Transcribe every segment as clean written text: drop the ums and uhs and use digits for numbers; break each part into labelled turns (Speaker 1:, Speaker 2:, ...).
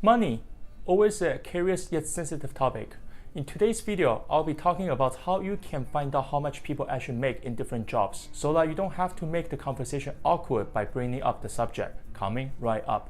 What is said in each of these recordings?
Speaker 1: Money, always a curious yet sensitive topic. In today's video, I'll be talking about how you can find out how much people actually make in different jobs, so that you don't have to make the conversation awkward by bringing up the subject. Coming right up.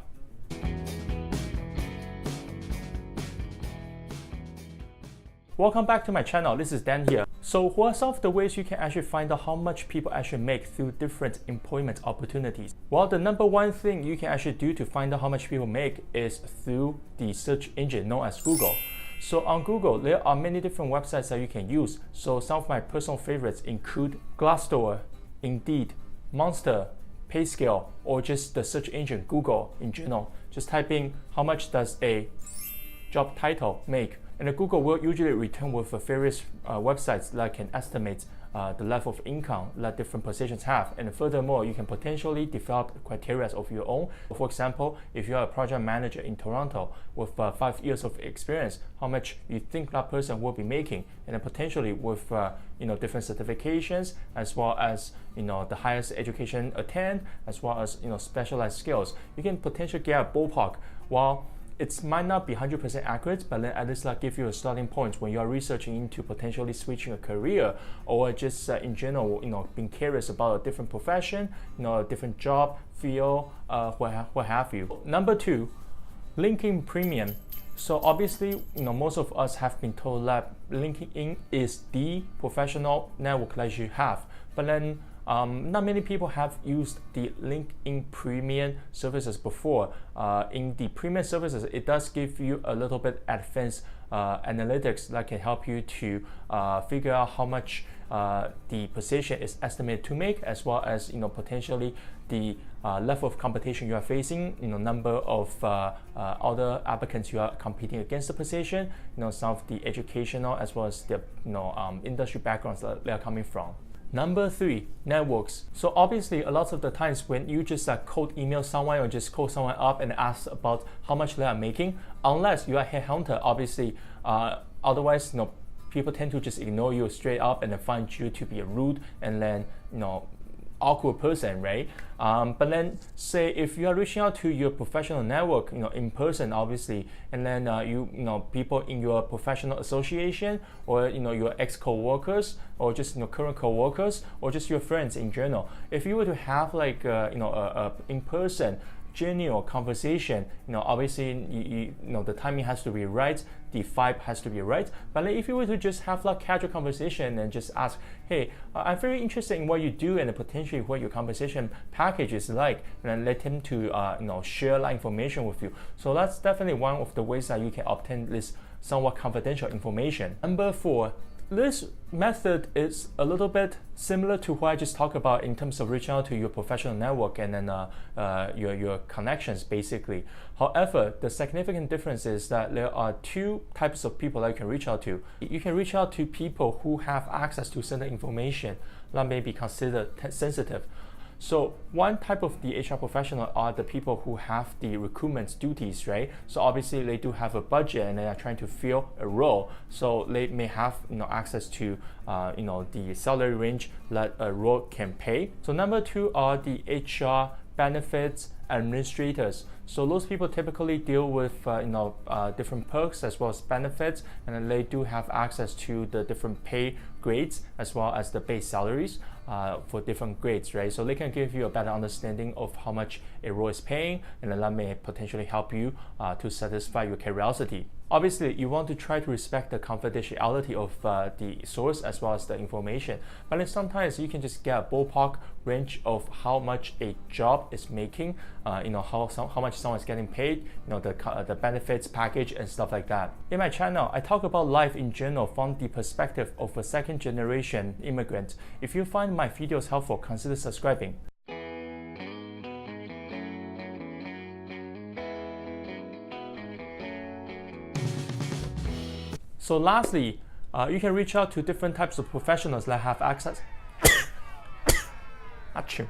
Speaker 1: Welcome back to my channel, this is Dan here. So what are some of the ways you can actually find out how much people actually make through different employment opportunities? Well, the number one thing you can actually do to find out how much people make is through the search engine known as Google. So on Google, there are many different websites that you can use. So some of my personal favorites include Glassdoor, Indeed, Monster, Payscale, or just the search engine Google in general. Just type in how much does a job title make, and Google will usually return with various websites that can estimate the level of income that different positions have. And furthermore, you can potentially develop criteria of your own. For example, if you are a project manager in Toronto with 5 years of experience, how much you think that person will be making, and then potentially with different certifications, as well as the highest education attend, as well as specialized skills, you can potentially get a ballpark. While it might not be 100% accurate, but then at least give you a starting point when you are researching into potentially switching a career, or just in general, being curious about a different profession, a different job, field, what have you. Number two, LinkedIn Premium. So obviously, most of us have been told that LinkedIn is the professional network that you have, but then not many people have used the LinkedIn Premium services before. In the Premium services, it does give you a little bit advanced analytics that can help you to figure out how much the position is estimated to make, as well as potentially the level of competition you are facing, number of other applicants you are competing against the position, some of the educational as well as the industry backgrounds that they are coming from. Number three, networks. So obviously, a lot of the times when you just cold email someone or just call someone up and ask about how much they are making, unless you are a headhunter, obviously, otherwise, people tend to just ignore you straight up and then find you to be a rude and then, awkward person, right? But then say if you are reaching out to your professional network, in person, obviously, and then people in your professional association, or your ex co-workers, or just current co-workers, or just your friends in general. If you were to have like a in-person genuine conversation, obviously the timing has to be right, the vibe has to be right. But if you were to just have like casual conversation and just ask, hey, I'm very interested in what you do and potentially what your compensation package is like, and then let him to share that information with you. So that's definitely one of the ways that you can obtain this somewhat confidential information. Number four, this method is a little bit similar to what I just talked about in terms of reaching out to your professional network and then your connections, basically. However, the significant difference is that there are two types of people that you can reach out to. You can reach out to people who have access to certain information that may be considered sensitive. So one type of the HR professional are the people who have the recruitment duties, right? So obviously they do have a budget and they are trying to fill a role. So they may have access to the salary range that a role can pay. So number two are the HR benefits administrators. So those people typically deal with different perks as well as benefits, and then they do have access to the different pay grades as well as the base salaries for different grades, right? So they can give you a better understanding of how much a role is paying, and then that may potentially help you to satisfy your curiosity. Obviously, you want to try to respect the confidentiality of the source as well as the information, but then sometimes you can just get a ballpark range of how much a job is making, how much someone is getting paid, the benefits package and stuff like that. In my channel, I talk about life in general from the perspective of a second-generation immigrant. If you find my videos helpful, consider subscribing. So lastly, you can reach out to different types of professionals that have access. Achoo.